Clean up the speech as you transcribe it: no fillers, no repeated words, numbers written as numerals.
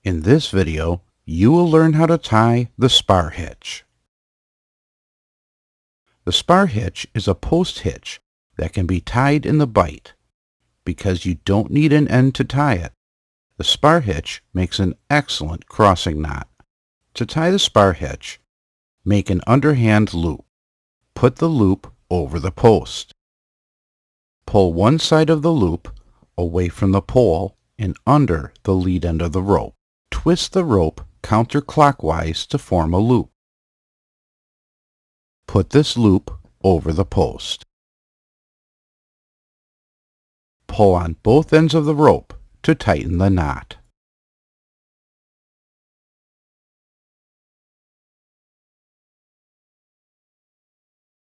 In this video, you will learn how to tie the spar hitch. The spar hitch is a post hitch that can be tied in the bight. Because you don't need an end to tie it, the spar hitch makes an excellent crossing knot. To tie the spar hitch, make an underhand loop. Put the loop over the post. Pull one side of the loop away from the pole and under the lead end of the rope. Twist the rope counterclockwise to form a loop. Put this loop over the post. Pull on both ends of the rope to tighten the knot.